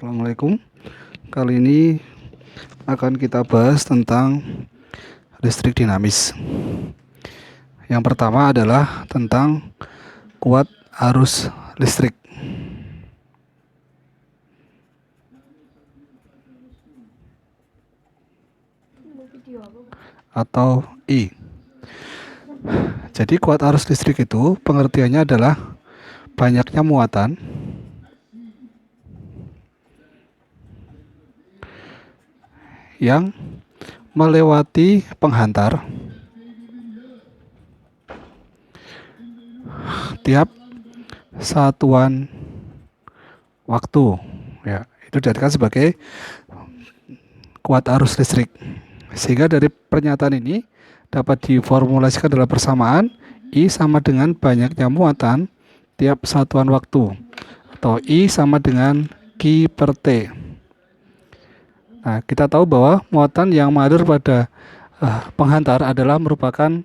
Assalamualaikum. Kali ini akan kita bahas tentang listrik dinamis. Yang pertama adalah tentang kuat arus listrik atau I. Jadi kuat arus listrik itu pengertiannya adalah banyaknya muatan yang melewati penghantar tiap satuan waktu. Ya, itu dijadikan sebagai kuat arus listrik. Sehingga dari pernyataan ini dapat diformulasikan dalam persamaan I sama dengan banyaknya muatan tiap satuan waktu, atau I sama dengan Q per T. Nah, kita tahu bahwa muatan yang mengalir pada penghantar adalah merupakan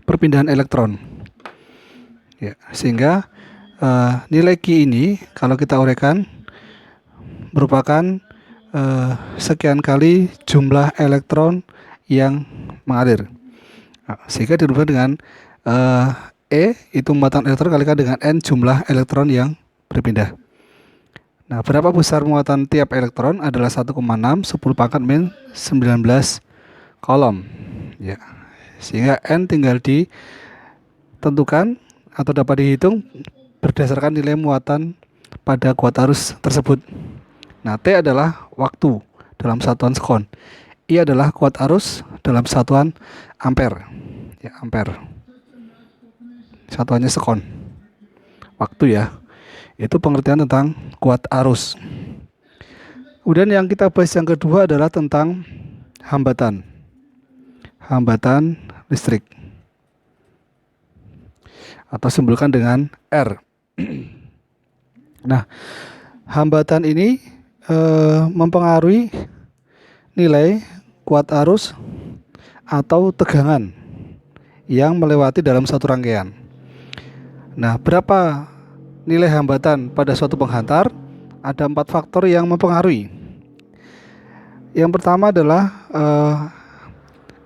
perpindahan elektron. Ya, sehingga nilai Q ini kalau kita uraikan merupakan sekian kali jumlah elektron yang mengalir. Nah, sehingga dirubah dengan E itu muatan elektron kalikan dengan N jumlah elektron yang berpindah. Nah, berapa besar muatan tiap elektron adalah 1,6 10 pangkat min 19 kolom. Ya. Sehingga N tinggal ditentukan atau dapat dihitung berdasarkan nilai muatan pada kuat arus tersebut. Nah, T adalah waktu dalam satuan sekon. I adalah kuat arus dalam satuan ampere. Ya, ampere. Satuannya sekon. Waktu ya. Itu pengertian tentang kuat arus. Kemudian yang kita bahas yang kedua adalah tentang hambatan. Hambatan listrik. Atau simbolkan dengan R. Nah, hambatan ini mempengaruhi nilai kuat arus atau tegangan yang melewati dalam satu rangkaian. Nah, berapa nilai hambatan pada suatu penghantar? Ada 4 faktor yang mempengaruhi. Yang pertama adalah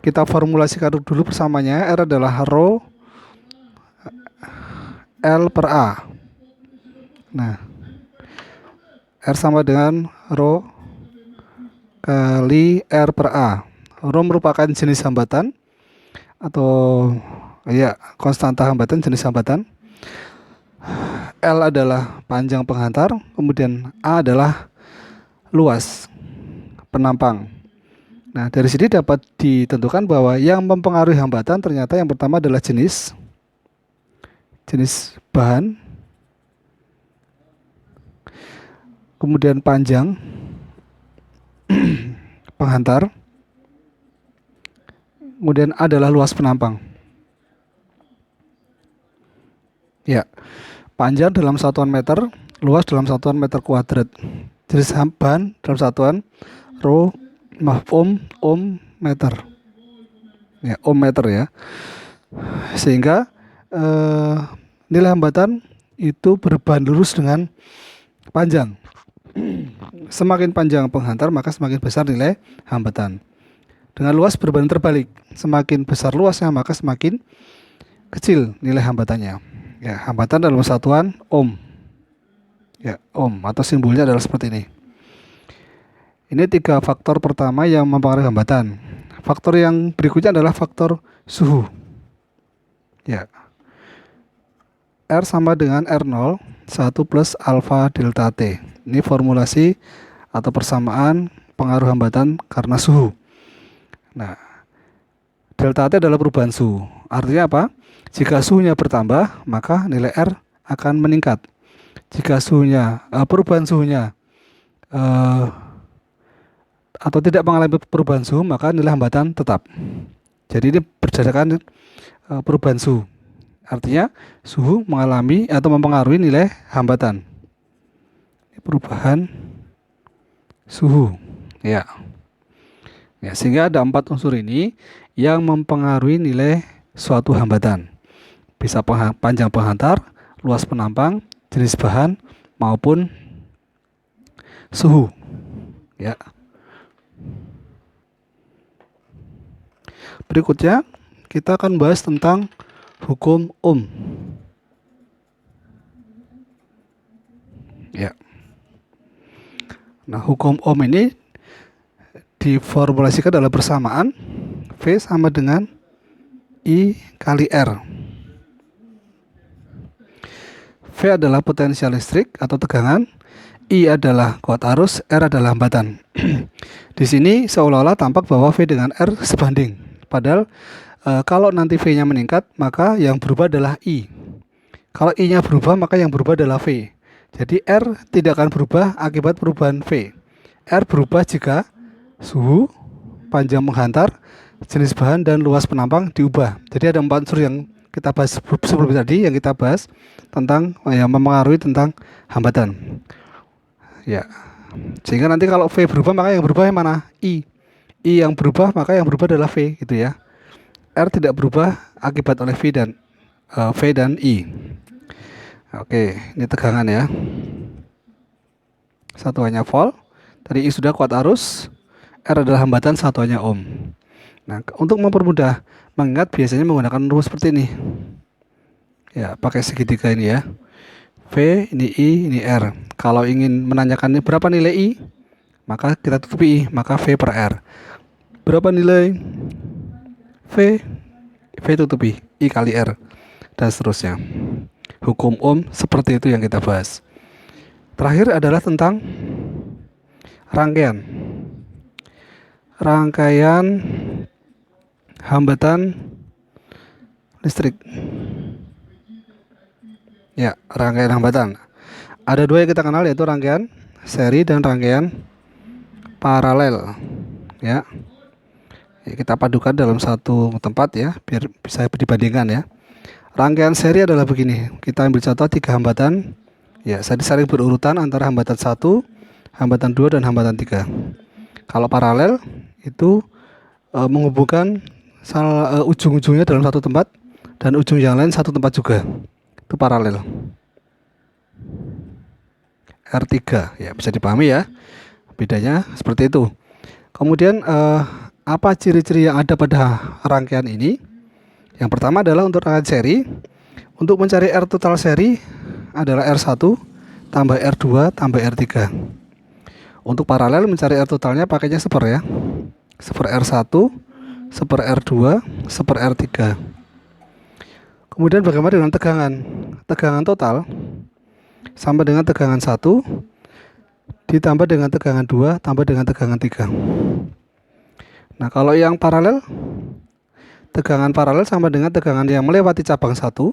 kita formulasikan dulu persamanya. R adalah rho L per A. Nah, R sama dengan rho kali R per A. Rho merupakan jenis hambatan atau ya konstanta hambatan, jenis hambatan. L adalah panjang penghantar, kemudian A adalah luas penampang. Nah, dari sini dapat ditentukan bahwa yang mempengaruhi hambatan ternyata yang pertama adalah jenis bahan, kemudian panjang penghantar, kemudian A adalah luas penampang. Ya, panjang dalam satuan meter, luas dalam satuan meter kuadrat. Jenis bahan dalam satuan ohm meter. Ya, ohm meter ya. Sehingga nilai hambatan itu berbahan lurus dengan panjang. Semakin panjang penghantar maka semakin besar nilai hambatan. Dengan luas berbanding terbalik. Semakin besar luasnya maka semakin kecil nilai hambatannya. Ya, hambatan dalam satuan ohm. Ya, ohm atau simbolnya adalah seperti ini. Ini 3 faktor pertama yang mempengaruhi hambatan. Faktor yang berikutnya adalah faktor suhu. Ya. R sama dengan R0 1 plus alfa delta T. Ini formulasi atau persamaan pengaruh hambatan karena suhu. Nah, delta T adalah perubahan suhu. Artinya apa? Jika suhunya bertambah, maka nilai R akan meningkat. Jika perubahan suhunya atau tidak mengalami perubahan suhu, maka nilai hambatan tetap. Jadi ini berdasarkan perubahan suhu. Artinya suhu mengalami atau mempengaruhi nilai hambatan. Perubahan suhu. Ya. Ya, sehingga ada 4 unsur ini yang mempengaruhi nilai suatu hambatan. Bisa panjang penghantar, luas penampang, jenis bahan, maupun suhu. Ya. Berikutnya kita akan bahas tentang hukum Ohm. Ya. Nah, hukum Ohm ini diformulasikan dalam persamaan V sama dengan I kali R. V adalah potensial listrik atau tegangan, I adalah kuat arus, R adalah hambatan. Di sini seolah-olah tampak bahwa V dengan R sebanding. Padahal kalau nanti V-nya meningkat, maka yang berubah adalah I. Kalau I-nya berubah, maka yang berubah adalah V. Jadi R tidak akan berubah akibat perubahan V. R berubah jika suhu, panjang menghantar, jenis bahan, dan luas penampang diubah. Jadi ada 4 unsur yang kita bahas sebelum tadi, yang kita bahas tentang yang mempengaruhi tentang hambatan. Ya, sehingga nanti kalau V berubah, maka yang berubah yang mana? I. I yang berubah, maka yang berubah adalah V, gitu ya. R tidak berubah akibat oleh V dan I. Oke, ini tegangan ya. Satuannya volt. Tadi I sudah kuat arus. R adalah hambatan, satuannya ohm. Nah, untuk mempermudah mengingat biasanya menggunakan rumus seperti ini. Ya, pakai segitiga ini ya. V, ini I, ini R. Kalau ingin menanyakan berapa nilai I, maka kita tutupi I, maka V per R. Berapa nilai V? V tutupi I kali R, dan seterusnya. Hukum Ohm seperti itu yang kita bahas. Terakhir adalah tentang rangkaian hambatan listrik. Ya, rangkaian hambatan. Ada 2 yang kita kenal, yaitu rangkaian seri dan rangkaian paralel. Ya. Kita padukan dalam satu tempat ya, biar bisa dibandingkan ya. Rangkaian seri adalah begini. Kita ambil contoh 3 hambatan. Ya, saling berurutan antara hambatan 1, hambatan 2, dan hambatan 3. Kalau paralel itu menghubungkan ujung-ujungnya dalam satu tempat dan ujung yang lain satu tempat juga. Itu paralel. R3 ya, bisa dipahami ya. Bedanya seperti itu. Kemudian apa ciri-ciri yang ada pada rangkaian ini? Yang pertama adalah untuk rangkaian seri. Untuk mencari R total seri adalah R1 tambah R2 tambah R3. Untuk paralel mencari R totalnya pakainya seper ya. Seper R1, seper R2, seper R3. Kemudian bagaimana dengan tegangan? Tegangan total sama dengan tegangan 1 ditambah dengan tegangan 2 tambah dengan tegangan 3. Nah, kalau yang paralel, tegangan paralel sama dengan tegangan yang melewati cabang 1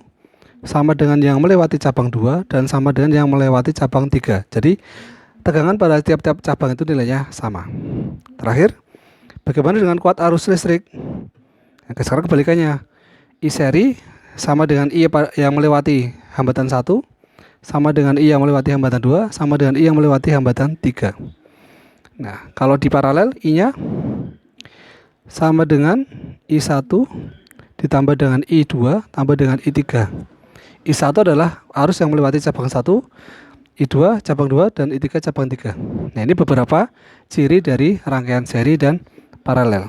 sama dengan yang melewati cabang 2 dan sama dengan yang melewati cabang 3. Jadi tegangan pada tiap-tiap cabang itu nilainya sama. Terakhir, bagaimana dengan kuat arus listrik? Nah, sekarang kebalikannya. I seri sama dengan I yang melewati hambatan 1 sama dengan I yang melewati hambatan 2 sama dengan I yang melewati hambatan 3. Nah, kalau di paralel I-nya sama dengan I1 ditambah dengan I2 tambah dengan I3. I1 adalah arus yang melewati cabang 1, I2 cabang 2, dan I3 cabang 3. Nah, ini beberapa ciri dari rangkaian seri dan paralel.